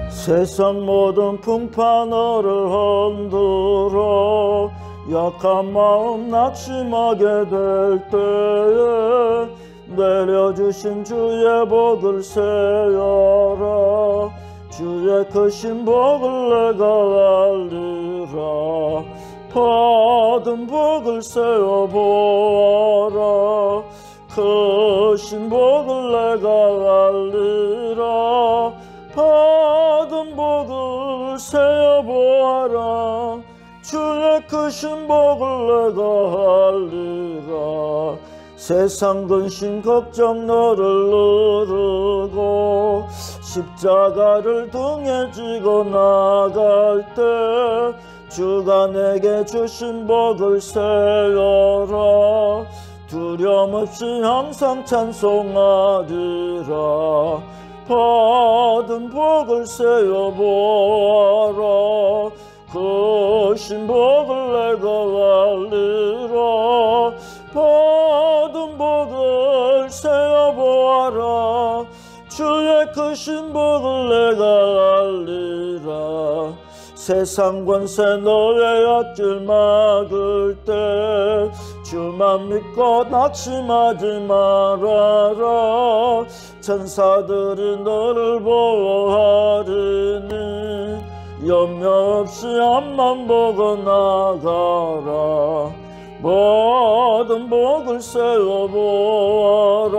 세상 모든 풍파 너를 흔들어 약한 마음 낙심하게 될 때에 내려주신 주의 복을 세어라. 주의 크신 복을 내가 알리라. 받은 복을 세어보아라. 크신 복을 내가 알리라. 받은 복을 세어보아라. 주의 크신 복을 내가 알리라. 세상 근심 걱정 너를 누르고 십자가를 등에 지고 나갈 때 주가 내게 주신 복을 세어라. 두려움 없이 항상 찬송하리라. 받은 복을 세어보아라. 크신 복을 내가 알리라. 받은 복을 세어보아라. 주의 크신 복을 내가 알리라. 세상 권세 너의 앞길 막을 때 주만 믿고 낙심하지 말아라. 천사들이 너를 보호하리니 염려 없이 앞만 보고 나가라. 모든 복을 세어보아라.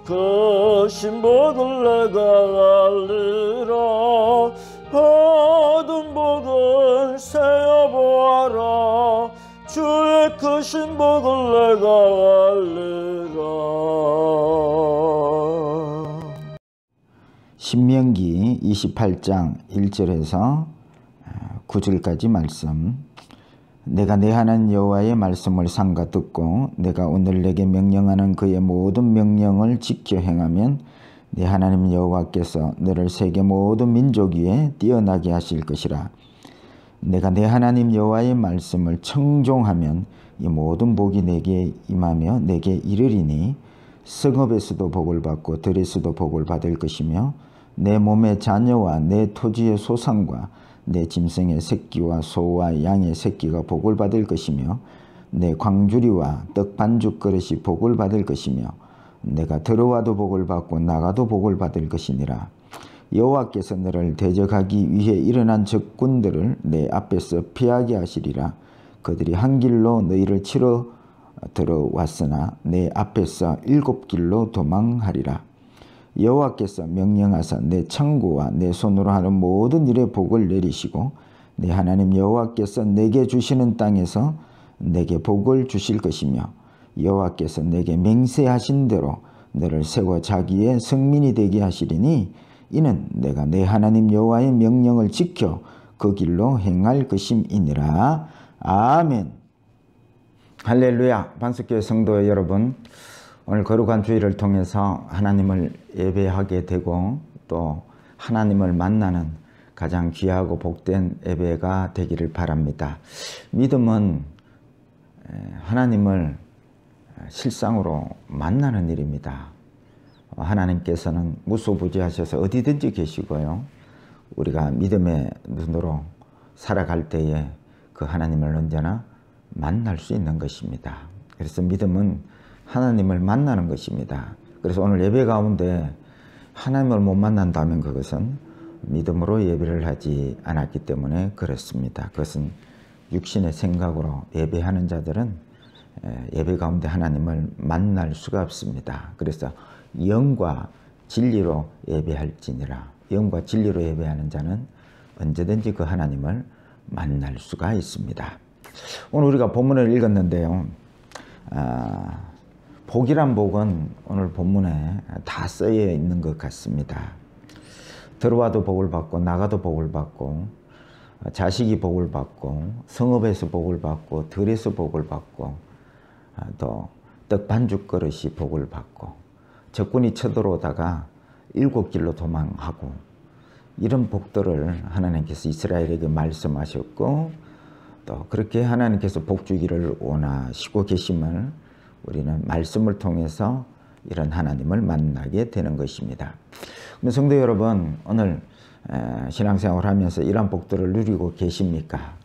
크신 복을 내가 알리라. 받은 복을 세어보아라. 주의 크신 복을 내가 알리라. 신명기 28장 1절에서 9절까지 말씀. 내가 내 하나님 여호와의 말씀을 삼가 듣고 내가 오늘 내게 명령하는 그의 모든 명령을 지켜 행하면 내 하나님 여호와께서 너를 세계 모든 민족 위에 뛰어나게 하실 것이라. 내가 내 하나님 여호와의 말씀을 청종하면 이 모든 복이 내게 임하며 내게 이르리니 성읍에서도 복을 받고 들에서도 복을 받을 것이며 내 몸의 자녀와 내 토지의 소산과 내 짐승의 새끼와 소와 양의 새끼가 복을 받을 것이며 내 광주리와 떡 반죽 그릇이 복을 받을 것이며 내가 들어와도 복을 받고 나가도 복을 받을 것이니라. 여호와께서 너를 대적하기 위해 일어난 적군들을 내 앞에서 피하게 하시리라. 그들이 한 길로 너희를 치러 들어왔으나 내 앞에서 7 길로 도망하리라. 여호와께서 명령하사 내 창고와 내 손으로 하는 모든 일에 복을 내리시고 내 하나님 여호와께서 내게 주시는 땅에서 내게 복을 주실 것이며 여호와께서 내게 맹세하신 대로 너를 세워 자기의 성민이 되게 하시리니 이는 내가 내 하나님 여호와의 명령을 지켜 그 길로 행할 것임이니라. 아멘. 할렐루야. 반석교회 성도 여러분, 오늘 거룩한 주일을 통해서 하나님을 예배하게 되고 또 하나님을 만나는 가장 귀하고 복된 예배가 되기를 바랍니다. 믿음은 하나님을 실상으로 만나는 일입니다. 하나님께서는 무소부지하셔서 어디든지 계시고요. 우리가 믿음의 눈으로 살아갈 때에 그 하나님을 언제나 만날 수 있는 것입니다. 그래서 믿음은 하나님을 만나는 것입니다. 그래서 오늘 예배 가운데 하나님을 못 만난다면 그것은 믿음으로 예배를 하지 않았기 때문에 그렇습니다. 그것은 육신의 생각으로 예배하는 자들은 예배 가운데 하나님을 만날 수가 없습니다. 그래서 영과 진리로 예배할지니라. 영과 진리로 예배하는 자는 언제든지 그 하나님을 만날 수가 있습니다. 오늘 우리가 본문을 읽었는데요. 복이란 복은 오늘 본문에 다 쓰여 있는 것 같습니다. 들어와도 복을 받고 나가도 복을 받고 자식이 복을 받고 성읍에서 복을 받고 들에서 복을 받고 또 떡 반죽 그릇이 복을 받고 적군이 쳐들어오다가 7 길로 도망하고 이런 복들을 하나님께서 이스라엘에게 말씀하셨고 또 그렇게 하나님께서 복 주기를 원하시고 계심을 우리는 말씀을 통해서 이런 하나님을 만나게 되는 것입니다. 그럼 성도 여러분, 오늘 신앙생활을 하면서 이런 복들을 누리고 계십니까?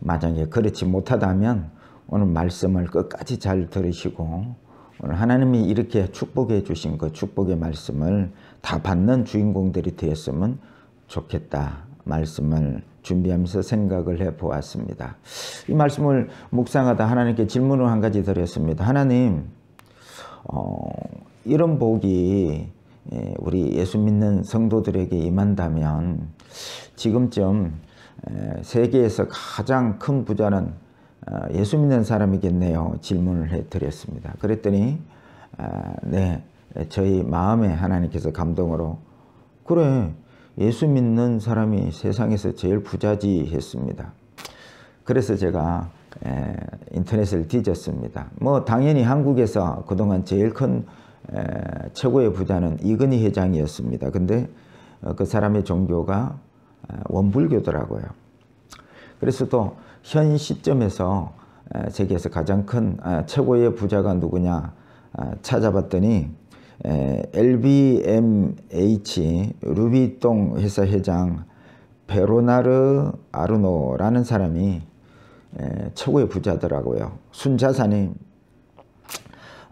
만약에 그렇지 못하다면 오늘 말씀을 끝까지 잘 들으시고 오늘 하나님이 이렇게 축복해 주신 그 축복의 말씀을 다 받는 주인공들이 되었으면 좋겠다 말씀을 준비하면서 생각을 해 보았습니다. 이 말씀을 묵상하다 하나님께 질문을 한 가지 드렸습니다. 하나님, 이런 복이 우리 예수 믿는 성도들에게 임한다면 지금쯤 세계에서 가장 큰 부자는 예수 믿는 사람이겠네요. 질문을 해 드렸습니다. 그랬더니 네, 저희 마음에 하나님께서 감동으로 그래, 예수 믿는 사람이 세상에서 제일 부자지 했습니다. 그래서 제가 인터넷을 뒤졌습니다. 뭐 당연히 한국에서 그동안 제일 큰 최고의 부자는 이건희 회장이었습니다. 근데 그 사람의 종교가 원불교더라고요. 그래서 또 현 시점에서 세계에서 가장 큰 최고의 부자가 누구냐 찾아봤더니 LVMH 루비통 회사 회장 베로나르 아르노라는 사람이 최고의 부자더라고요. 순자산이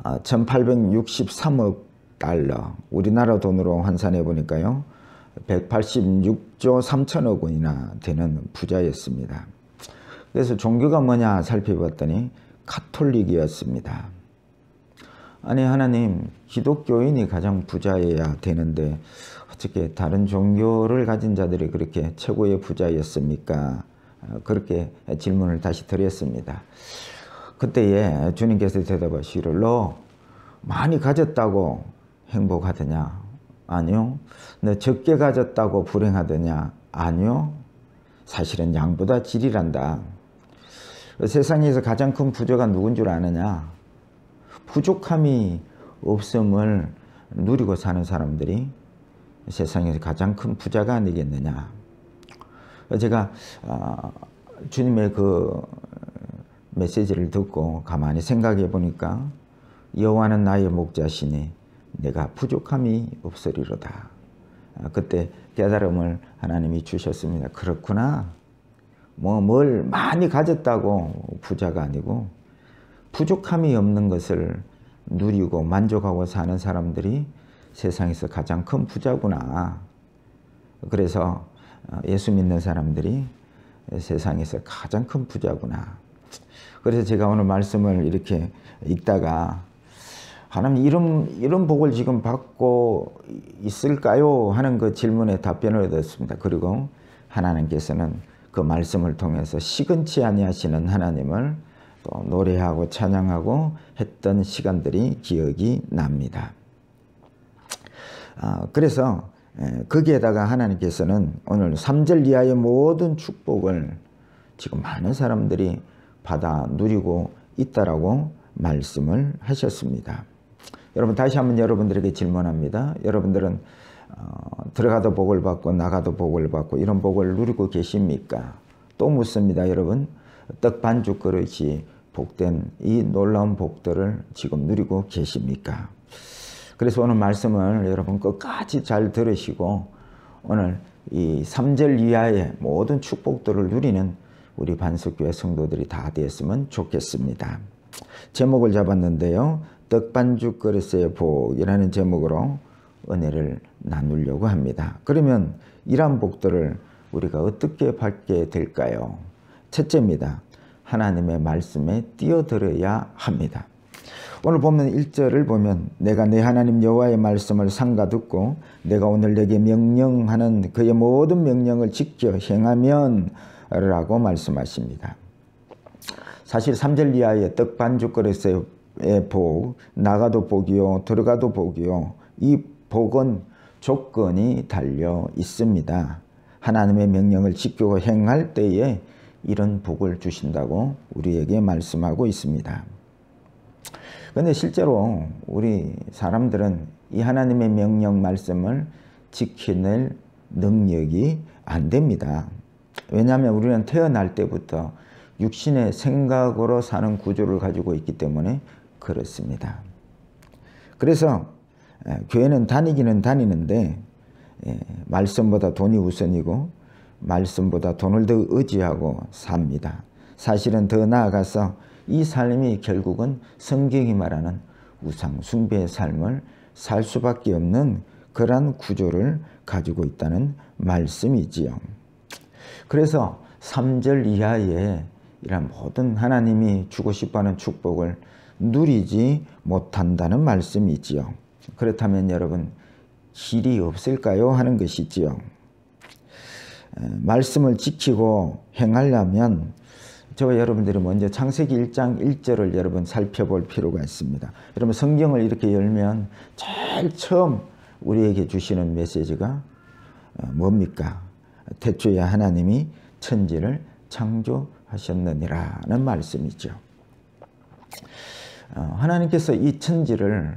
1863억 달러, 우리나라 돈으로 환산해 보니까요 186조 3천억 원이나 되는 부자였습니다. 그래서 종교가 뭐냐 살펴봤더니 가톨릭이었습니다. 아니 하나님, 기독교인이 가장 부자여야 되는데 어떻게 다른 종교를 가진 자들이 그렇게 최고의 부자였습니까? 그렇게 질문을 다시 드렸습니다. 그때에 주님께서 대답하시기를 너 많이 가졌다고 행복하더냐? 아니요. 너 적게 가졌다고 불행하더냐? 아니요. 사실은 양보다 질이란다. 세상에서 가장 큰 부자가 누군 줄 아느냐? 부족함이 없음을 누리고 사는 사람들이 세상에서 가장 큰 부자가 아니겠느냐. 제가 주님의 그 메시지를 듣고 가만히 생각해 보니까 여호와는 나의 목자시니 내가 부족함이 없으리로다. 그때 깨달음을 하나님이 주셨습니다. 그렇구나. 뭘 많이 가졌다고 부자가 아니고 부족함이 없는 것을 누리고 만족하고 사는 사람들이 세상에서 가장 큰 부자구나. 그래서 예수 믿는 사람들이 세상에서 가장 큰 부자구나. 그래서 제가 오늘 말씀을 이렇게 읽다가 하나님 이런 복을 지금 받고 있을까요? 하는 그 질문에 답변을 얻었습니다. 그리고 하나님께서는 그 말씀을 통해서 시근치 아니하시는 하나님을 또 노래하고 찬양하고 했던 시간들이 기억이 납니다. 그래서 거기에다가 하나님께서는 오늘 3절 이하의 모든 축복을 지금 많은 사람들이 받아 누리고 있다라고 말씀을 하셨습니다. 여러분 다시 한번 여러분들에게 질문합니다. 여러분들은 들어가도 복을 받고 나가도 복을 받고 이런 복을 누리고 계십니까? 또 묻습니다. 여러분 떡 반죽 그릇이 복된 이 놀라운 복들을 지금 누리고 계십니까? 그래서 오늘 말씀을 여러분 끝까지 잘 들으시고 오늘 이 3절 이하의 모든 축복들을 누리는 우리 반석교회 성도들이 다 되었으면 좋겠습니다. 제목을 잡았는데요. 떡반죽 그릇의 복이라는 제목으로 은혜를 나누려고 합니다. 그러면 이러한 복들을 우리가 어떻게 받게 될까요? 첫째입니다. 하나님의 말씀에 뛰어들어야 합니다. 오늘 보면 1절을 보면 내가 내 하나님 여호와의 말씀을 삼가 듣고 내가 오늘 내게 명령하는 그의 모든 명령을 지켜 행하면 라고 말씀하십니다. 사실 3절 이하의 떡 반죽 그릇의 복, 나가도 복이요 들어가도 복이요, 이 복은 조건이 달려 있습니다. 하나님의 명령을 지키고 행할 때에 이런 복을 주신다고 우리에게 말씀하고 있습니다. 그런데 실제로 우리 사람들은 이 하나님의 명령 말씀을 지켜낼 능력이 안 됩니다. 왜냐하면 우리는 태어날 때부터 육신의 생각으로 사는 구조를 가지고 있기 때문에 그렇습니다. 그래서 교회는 다니기는 다니는데 말씀보다 돈이 우선이고 말씀보다 돈을 더 의지하고 삽니다. 사실은 더 나아가서 이 삶이 결국은 성경이 말하는 우상 숭배의 삶을 살 수밖에 없는 그러한 구조를 가지고 있다는 말씀이지요. 그래서 3절 이하에 이런 모든 하나님이 주고 싶어하는 축복을 누리지 못한다는 말씀이지요. 그렇다면 여러분 길이 없을까요? 하는 것이지요. 말씀을 지키고 행하려면 저와 여러분들이 먼저 창세기 1장 1절을 여러분 살펴볼 필요가 있습니다. 여러분 성경을 이렇게 열면 제일 처음 우리에게 주시는 메시지가 뭡니까? 태초에 하나님이 천지를 창조하셨느니라는 말씀이죠. 하나님께서 이 천지를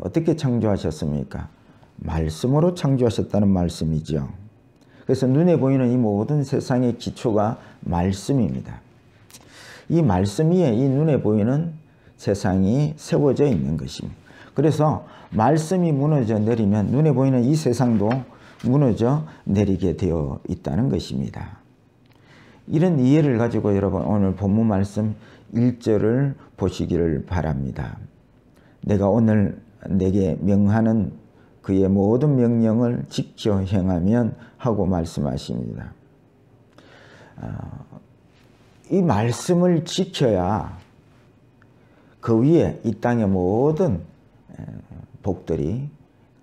어떻게 창조하셨습니까? 말씀으로 창조하셨다는 말씀이죠. 그래서 눈에 보이는 이 모든 세상의 기초가 말씀입니다. 이 말씀 위에 이 눈에 보이는 세상이 세워져 있는 것입니다. 그래서 말씀이 무너져 내리면 눈에 보이는 이 세상도 무너져 내리게 되어 있다는 것입니다. 이런 이해를 가지고 여러분 오늘 본문 말씀 1절을 보시기를 바랍니다. 내가 오늘 내게 명하는 그의 모든 명령을 지켜 행하면 하고 말씀하십니다. 이 말씀을 지켜야 그 위에 이 땅의 모든 복들이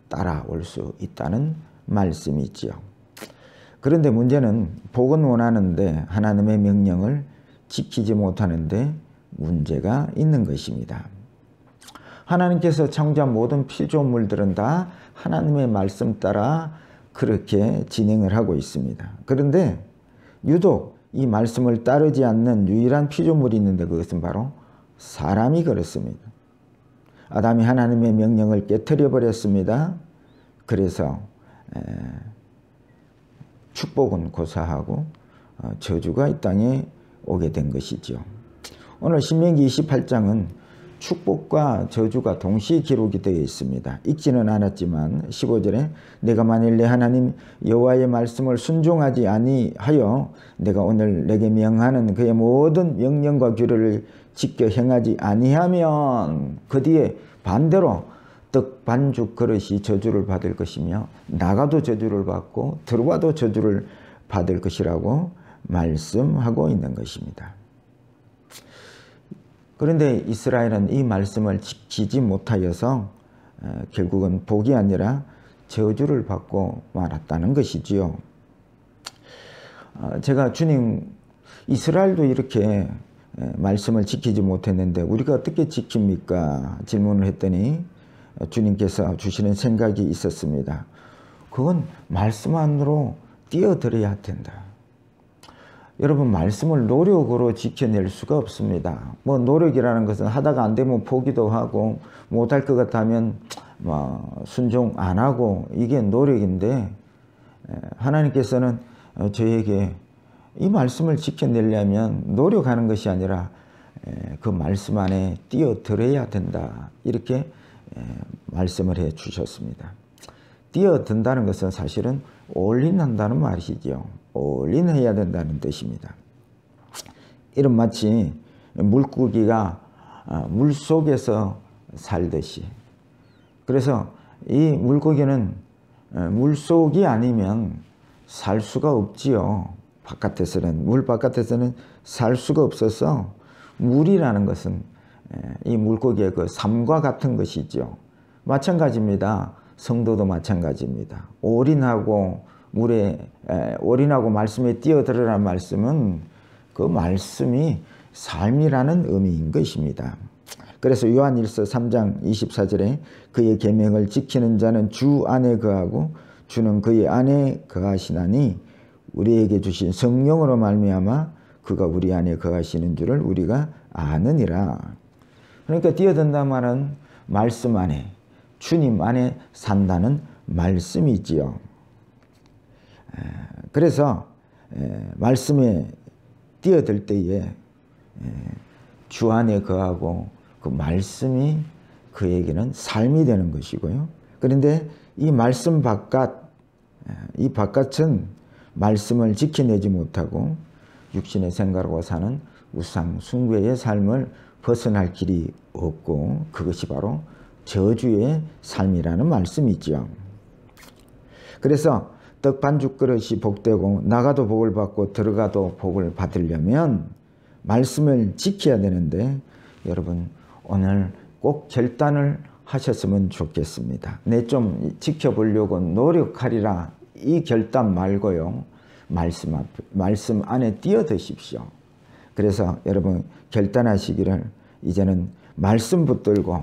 따라올 수 있다는 말씀이지요. 그런데 문제는 복은 원하는데 하나님의 명령을 지키지 못하는데 문제가 있는 것입니다. 하나님께서 창조한 모든 피조물들은 다 하나님의 말씀 따라 그렇게 진행을 하고 있습니다. 그런데 유독 이 말씀을 따르지 않는 유일한 피조물이 있는데 그것은 바로 사람이 그렇습니다. 아담이 하나님의 명령을 깨트려 버렸습니다. 그래서 축복은 고사하고 저주가 이 땅에 오게 된 것이죠. 오늘 신명기 28장은 축복과 저주가 동시에 기록이 되어 있습니다. 읽지는 않았지만 15절에 내가 만일 내 하나님 여호와의 말씀을 순종하지 아니하여 내가 오늘 내게 명하는 그의 모든 명령과 규례를 지켜 행하지 아니하면 그 뒤에 반대로 떡 반죽 그릇이 저주를 받을 것이며 나가도 저주를 받고 들어와도 저주를 받을 것이라고 말씀하고 있는 것입니다. 그런데 이스라엘은 이 말씀을 지키지 못하여서 결국은 복이 아니라 저주를 받고 말았다는 것이지요. 제가 주님 이스라엘도 이렇게 말씀을 지키지 못했는데 우리가 어떻게 지킵니까? 질문을 했더니 주님께서 주시는 생각이 있었습니다. 그건 말씀 안으로 뛰어들어야 된다. 여러분 말씀을 노력으로 지켜낼 수가 없습니다. 뭐 노력이라는 것은 하다가 안 되면 포기도 하고 못할 것 같다면 순종 안 하고 이게 노력인데 하나님께서는 저에게 이 말씀을 지켜내려면 노력하는 것이 아니라 그 말씀 안에 뛰어들어야 된다. 이렇게 말씀을 해 주셨습니다. 뛰어든다는 것은 사실은 올인한다는 말이죠. 올인해야 된다는 뜻입니다. 이런 마치 물고기가 물속에서 살듯이. 그래서 이 물고기는 물속이 아니면 살 수가 없지요. 바깥에서는 물 바깥에서는 살 수가 없어서 물이라는 것은 이 물고기의 그 삶과 같은 것이죠. 마찬가지입니다. 성도도 마찬가지입니다. 올인하고 물에 올인하고 말씀에 뛰어들으라는 말씀은 그 말씀이 삶이라는 의미인 것입니다. 그래서 요한일서 3장 24절에 그의 계명을 지키는 자는 주 안에 거하고 주는 그의 안에 거하시나니 우리에게 주신 성령으로 말미암아 그가 우리 안에 거하시는 줄을 우리가 아느니라. 그러니까 뛰어든다는 말은 말씀 안에 주님 안에 산다는 말씀이지요. 그래서 말씀에 뛰어들 때에 주 안에 거하고 그 말씀이 그에게는 삶이 되는 것이고요. 그런데 이 말씀 바깥, 이 바깥은 말씀을 지켜내지 못하고 육신의 생각으로 사는 우상 숭배의 삶을 벗어날 길이 없고 그것이 바로 저주의 삶이라는 말씀이죠. 그래서 떡 반죽 그릇이 복되고 나가도 복을 받고 들어가도 복을 받으려면 말씀을 지켜야 되는데 여러분 오늘 꼭 결단을 하셨으면 좋겠습니다. 내 좀 지켜보려고 노력하리라 이 결단 말고요. 말씀 안에 뛰어드십시오. 그래서 여러분 결단하시기를 이제는 말씀 붙들고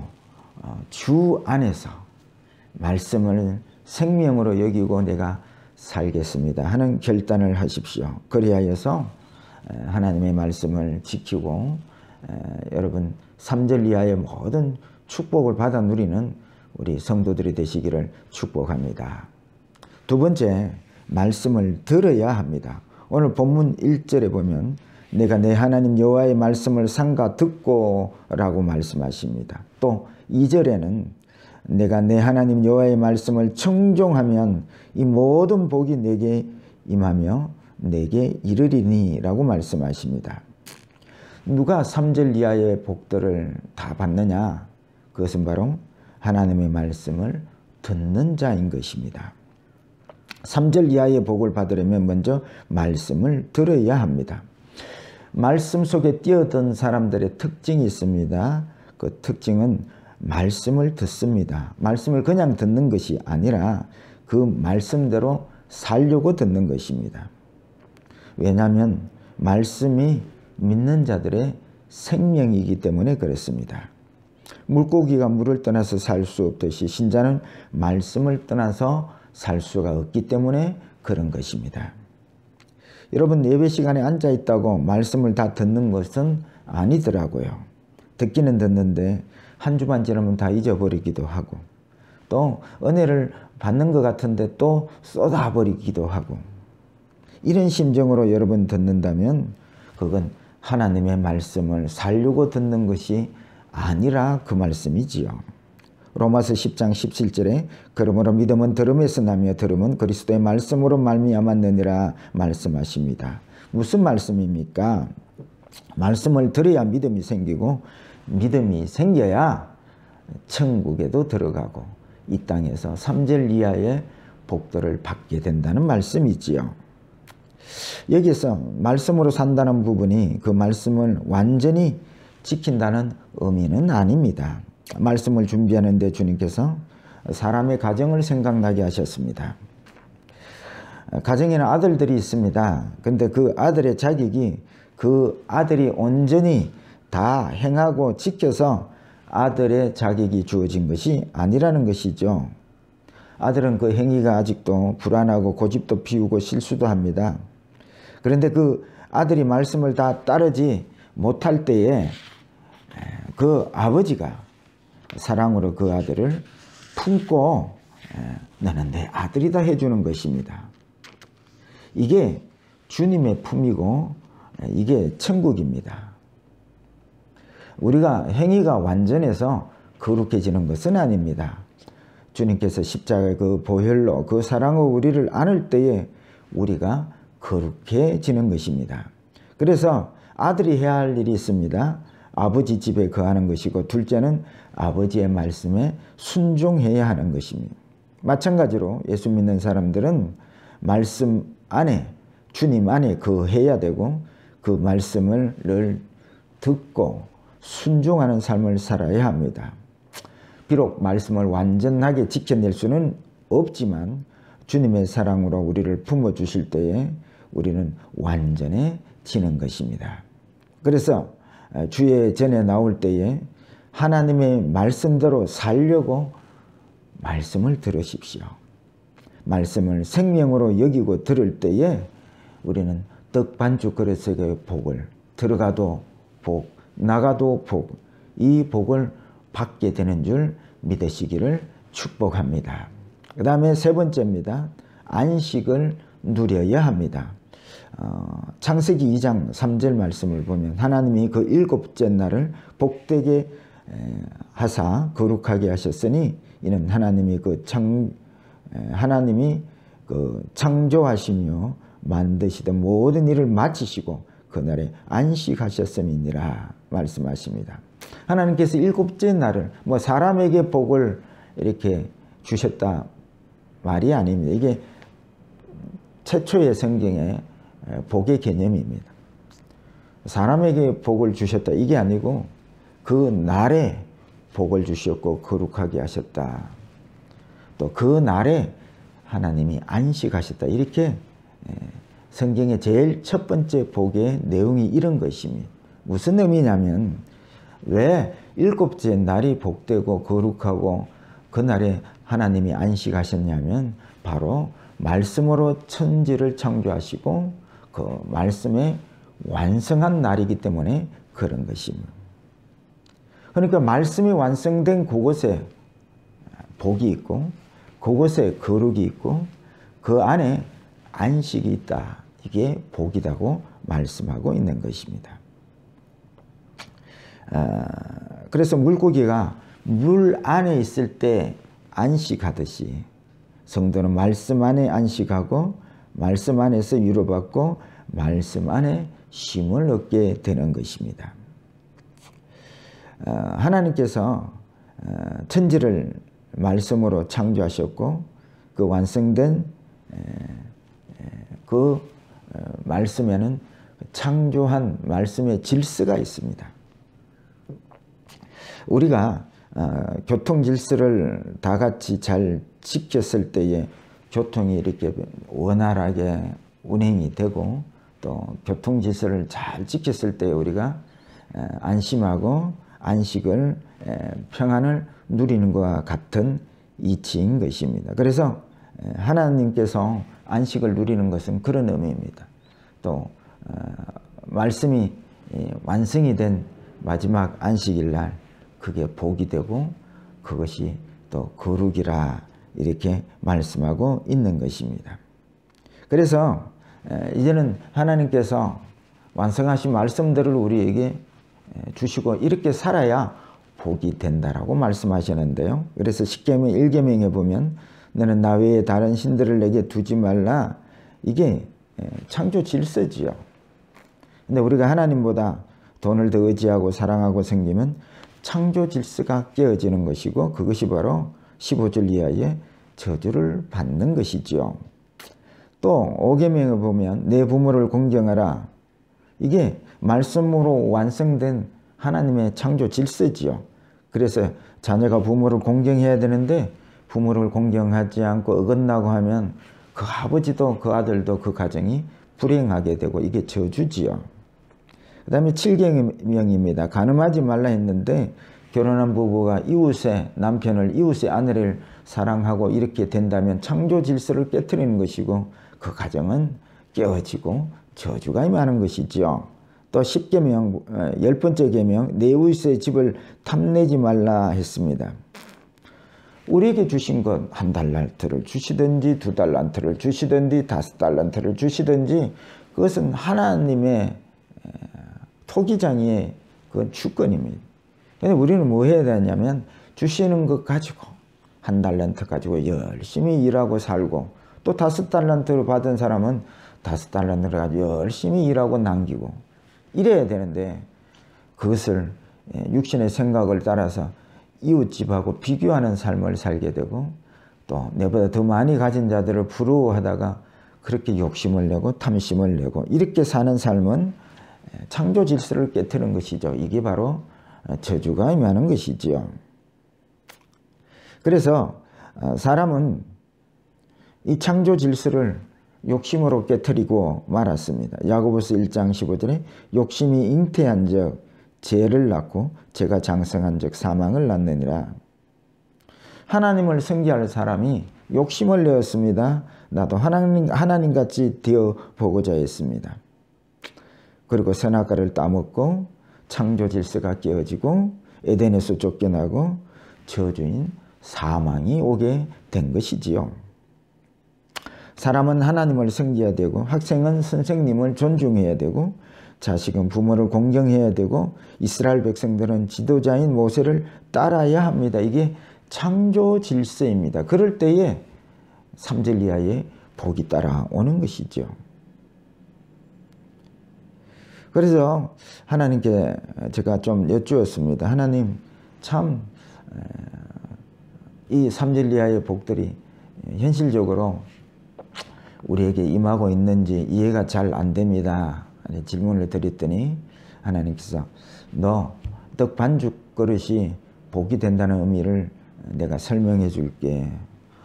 주 안에서 말씀을 생명으로 여기고 내가 살겠습니다 하는 결단을 하십시오. 그리하여서 하나님의 말씀을 지키고 여러분 3절 이하의 모든 축복을 받아 누리는 우리 성도들이 되시기를 축복합니다. 두 번째, 말씀을 들어야 합니다. 오늘 본문 1절에 보면 내가 내 하나님 여호와의 말씀을 삼가 듣고 라고 말씀하십니다. 또 2절에는 내가 내 하나님 여호와의 말씀을 청종하면 이 모든 복이 내게 임하며 내게 이르리니 라고 말씀하십니다. 누가 3절 이하의 복들을 다 받느냐? 그것은 바로 하나님의 말씀을 듣는 자인 것입니다. 3절 이하의 복을 받으려면 먼저 말씀을 들어야 합니다. 말씀 속에 뛰어든 사람들의 특징이 있습니다. 그 특징은 말씀을 듣습니다. 말씀을 그냥 듣는 것이 아니라 그 말씀대로 살려고 듣는 것입니다. 왜냐하면 말씀이 믿는 자들의 생명이기 때문에 그렇습니다. 물고기가 물을 떠나서 살 수 없듯이 신자는 말씀을 떠나서 살 수가 없기 때문에 그런 것입니다. 여러분 예배 시간에 앉아 있다고 말씀을 다 듣는 것은 아니더라고요. 듣기는 듣는데 한 주만 지나면 다 잊어버리기도 하고 또 은혜를 받는 것 같은데 또 쏟아버리기도 하고 이런 심정으로 여러분 듣는다면 그건 하나님의 말씀을 살려고 듣는 것이 아니라 그 말씀이지요. 로마서 10장 17절에 그러므로 믿음은 들음에서 나며 들음은 그리스도의 말씀으로 말미암았느니라 말씀하십니다. 무슨 말씀입니까? 말씀을 들어야 믿음이 생기고 믿음이 생겨야 천국에도 들어가고 이 땅에서 3절 이하의 복들을 받게 된다는 말씀이지요. 여기서 말씀으로 산다는 부분이 그 말씀을 완전히 지킨다는 의미는 아닙니다. 말씀을 준비하는데 주님께서 사람의 가정을 생각나게 하셨습니다. 가정에는 아들들이 있습니다. 근데 그 아들의 자격이 그 아들이 온전히 다 행하고 지켜서 아들의 자격이 주어진 것이 아니라는 것이죠. 아들은 그 행위가 아직도 불안하고 고집도 피우고 실수도 합니다. 그런데 그 아들이 말씀을 다 따르지 못할 때에 그 아버지가 사랑으로 그 아들을 품고 너는 내 아들이다 해주는 것입니다. 이게 주님의 품이고 이게 천국입니다. 우리가 행위가 완전해서 거룩해지는 것은 아닙니다. 주님께서 십자가의 그 보혈로 그 사랑으로 우리를 안을 때에 우리가 거룩해지는 것입니다. 그래서 아들이 해야 할 일이 있습니다. 아버지 집에 거하는 것이고 둘째는 아버지의 말씀에 순종해야 하는 것입니다. 마찬가지로 예수 믿는 사람들은 말씀 안에 주님 안에 거해야 되고 그 말씀을 늘 듣고 순종하는 삶을 살아야 합니다. 비록 말씀을 완전하게 지켜낼 수는 없지만 주님의 사랑으로 우리를 품어주실 때에 우리는 완전해지는 것입니다. 그래서 주의 전에 나올 때에 하나님의 말씀대로 살려고 말씀을 들으십시오. 말씀을 생명으로 여기고 들을 때에 우리는 떡 반죽 그릇의 복을 들어가도 복, 나가도 복, 이 복을 받게 되는 줄 믿으시기를 축복합니다. 그 다음에 세 번째입니다. 안식을 누려야 합니다. 창세기 2장 3절 말씀을 보면 하나님이 그 일곱째 날을 복되게 하사 거룩하게 하셨으니 이는 하나님이 창조하시며 만드시던 모든 일을 마치시고 그날에 안식하셨음이니라 말씀하십니다. 하나님께서 일곱째 날을 사람에게 복을 이렇게 주셨다 말이 아닙니다. 이게 최초의 성경의 복의 개념입니다. 사람에게 복을 주셨다 이게 아니고 그 날에 복을 주셨고 거룩하게 하셨다. 또 그 날에 하나님이 안식하셨다. 이렇게 성경의 제일 첫 번째 복의 내용이 이런 것입니다. 무슨 의미냐면 왜 일곱째 날이 복되고 거룩하고 그 날에 하나님이 안식하셨냐면 바로 말씀으로 천지를 창조하시고 그 말씀에 완성한 날이기 때문에 그런 것입니다. 그러니까 말씀이 완성된 그곳에 복이 있고 그곳에 거룩이 있고 그 안에 안식이 있다. 이게 복이라고 말씀하고 있는 것입니다. 그래서 물고기가 물 안에 있을 때 안식하듯이 성도는 말씀 안에 안식하고 말씀 안에서 위로받고 말씀 안에 쉼을 얻게 되는 것입니다. 하나님께서 천지를 말씀으로 창조하셨고 그 완성된 그 말씀에는 창조한 말씀의 질서가 있습니다. 우리가 교통 질서를 다 같이 잘 지켰을 때에 교통이 이렇게 원활하게 운행이 되고 또 교통 질서를 잘 지켰을 때 우리가 안심하고 안식을 평안을 누리는 것과 같은 이치인 것입니다. 그래서 하나님께서 안식을 누리는 것은 그런 의미입니다. 또 말씀이 완성이 된 마지막 안식일 날 그게 복이 되고 그것이 또 거룩이라 이렇게 말씀하고 있는 것입니다. 그래서 이제는 하나님께서 완성하신 말씀들을 우리에게 주시고 이렇게 살아야 복이 된다라고 말씀하시는데요. 그래서 십계명 1계명에 보면 너는 나 외에 다른 신들을 내게 두지 말라. 이게 창조 질서지요. 근데 우리가 하나님보다 돈을 더 의지하고 사랑하고 섬기면 창조 질서가 깨어지는 것이고 그것이 바로 15절 이하의 저주를 받는 것이지요. 또 5계명에 보면 내 부모를 공경하라. 이게 말씀으로 완성된 하나님의 창조 질서지요. 그래서 자녀가 부모를 공경해야 되는데 부모를 공경하지 않고 어긋나고 하면 그 아버지도 그 아들도 그 가정이 불행하게 되고 이게 저주지요. 그 다음에 7계명입니다. 간음하지 말라 했는데 결혼한 부부가 이웃의 남편을 이웃의 아내를 사랑하고 이렇게 된다면 창조 질서를 깨트리는 것이고 그 가정은 깨어지고 저주가 임하는 것이지요. 또 10계명 10번째 계명 내 이웃의 집을 탐내지 말라 했습니다. 우리에게 주신 것 1달란트를 주시든지 2달란트를 주시든지 5달란트를 주시든지 그것은 하나님의 토기장의 그 주권입니다. 그런데 우리는 뭐 해야 되냐면 주시는 것 가지고 1달란트 가지고 열심히 일하고 살고 또 5달란트를 받은 사람은 5달란트를 가지고 열심히 일하고 남기고 이래야 되는데 그것을 육신의 생각을 따라서 이웃집하고 비교하는 삶을 살게 되고 또 내보다 더 많이 가진 자들을 부러워하다가 그렇게 욕심을 내고 탐심을 내고 이렇게 사는 삶은 창조 질서를 깨트리는 것이죠. 이게 바로 저주가 임하는 것이지요. 그래서 사람은 이 창조 질서를 욕심으로 깨트리고 말았습니다. 야고보서 1장 15절에 욕심이 잉태한 적 죄를 낳고 죄가 장성한 적 사망을 낳느니라. 하나님을 섬기할 사람이 욕심을 내었습니다. 나도 하나님같이 되어보고자 했습니다. 그리고 선악과를 따먹고 창조 질서가 깨어지고 에덴에서 쫓겨나고 저주인 사망이 오게 된 것이지요. 사람은 하나님을 섬겨야 되고, 학생은 선생님을 존중해야 되고, 자식은 부모를 공경해야 되고, 이스라엘 백성들은 지도자인 모세를 따라야 합니다. 이게 창조 질서입니다. 그럴 때에 삼절이하의 복이 따라오는 것이죠. 그래서 하나님께 제가 좀 여쭈었습니다. 하나님, 참 이 삼절이하의 복들이 현실적으로 우리에게 임하고 있는지 이해가 잘 안 됩니다. 질문을 드렸더니 하나님께서 너 떡 반죽 그릇이 복이 된다는 의미를 내가 설명해 줄게.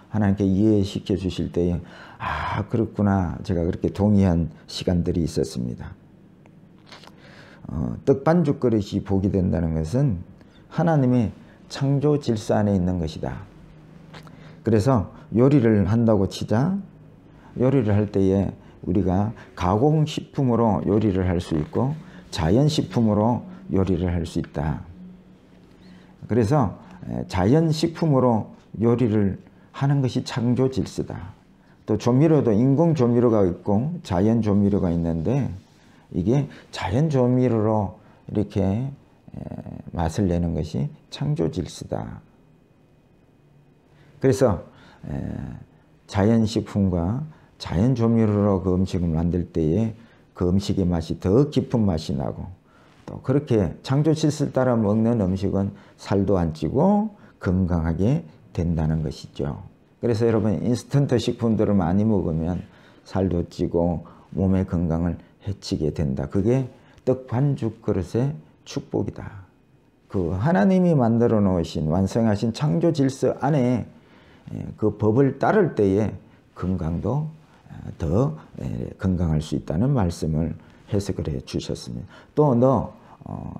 하나님께 이해시켜 주실 때에 아, 그렇구나. 제가 그렇게 동의한 시간들이 있었습니다. 떡 반죽 그릇이 복이 된다는 것은 하나님의 창조 질서 안에 있는 것이다. 그래서 요리를 한다고 치자. 요리를 할 때에 우리가 가공식품으로 요리를 할 수 있고 자연식품으로 요리를 할 수 있다. 그래서 자연식품으로 요리를 하는 것이 창조 질서다. 또 조미료도 인공 조미료가 있고 자연 조미료가 있는데 이게 자연 조미료로 이렇게 맛을 내는 것이 창조 질서다. 그래서 자연식품과 자연 조미료로 그 음식을 만들 때에 그 음식의 맛이 더 깊은 맛이 나고, 또 그렇게 창조 질서를 따라 먹는 음식은 살도 안 찌고 건강하게 된다는 것이죠. 그래서 여러분 인스턴트 식품들을 많이 먹으면 살도 찌고 몸의 건강을 해치게 된다. 그게 떡 반죽 그릇의 축복이다. 그 하나님이 만들어 놓으신 완성하신 창조 질서 안에 그 법을 따를 때에 건강도 더 건강할 수 있다는 말씀을 해석을 해 주셨습니다. 또 너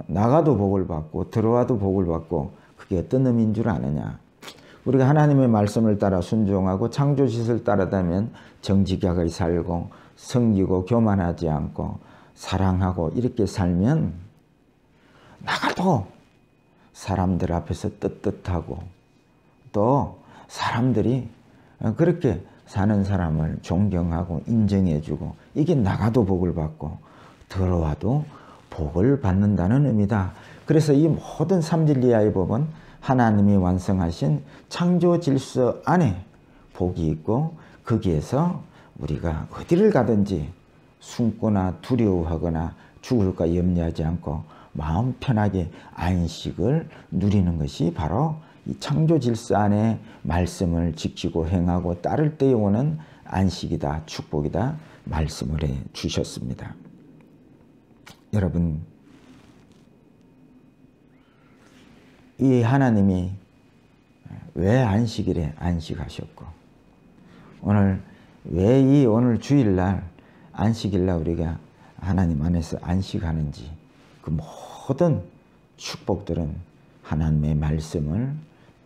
나가도 복을 받고 들어와도 복을 받고 그게 어떤 의미인 줄 아느냐. 우리가 하나님의 말씀을 따라 순종하고 창조 질서를 따르다면 정직하게 살고 섬기고 교만하지 않고 사랑하고 이렇게 살면 나가도 사람들 앞에서 떳떳하고 또 사람들이 그렇게 사는 사람을 존경하고 인정해주고 이게 나가도 복을 받고 들어와도 복을 받는다는 의미다. 그래서 이 모든 삼진리하의 법은 하나님이 완성하신 창조 질서 안에 복이 있고 거기에서 우리가 어디를 가든지 숨거나 두려워하거나 죽을까 염려하지 않고 마음 편하게 안식을 누리는 것이 바로 이 창조 질서 안에 말씀을 지키고 행하고 따를 때에 오는 안식이다, 축복이다 말씀을 해 주셨습니다. 여러분, 이 하나님이 왜 안식일에 안식하셨고 오늘 왜 이 오늘 주일날 안식일날 우리가 하나님 안에서 안식하는지 그 모든 축복들은 하나님의 말씀을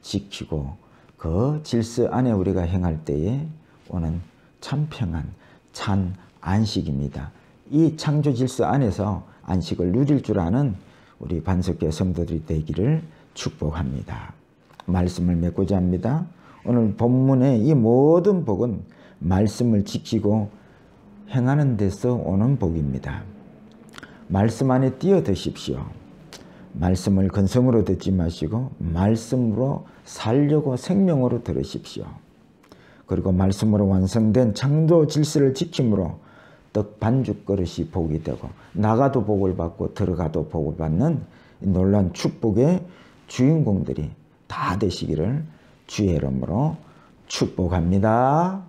지키고 그 질서 안에 우리가 행할 때에 오는 참 평안, 참 안식입니다. 이 창조 질서 안에서 안식을 누릴 줄 아는 우리 반석교회 성도들이 되기를 축복합니다. 말씀을 맺고자 합니다. 오늘 본문의 이 모든 복은 말씀을 지키고 행하는 데서 오는 복입니다. 말씀 안에 뛰어드십시오. 말씀을 근성으로 듣지 마시고 말씀으로 살려고 생명으로 들으십시오. 그리고 말씀으로 완성된 창조 질서를 지킴으로 떡 반죽 그릇이 복이 되고 나가도 복을 받고 들어가도 복을 받는 놀라운 축복의 주인공들이 다 되시기를 주의 이름으로 축복합니다.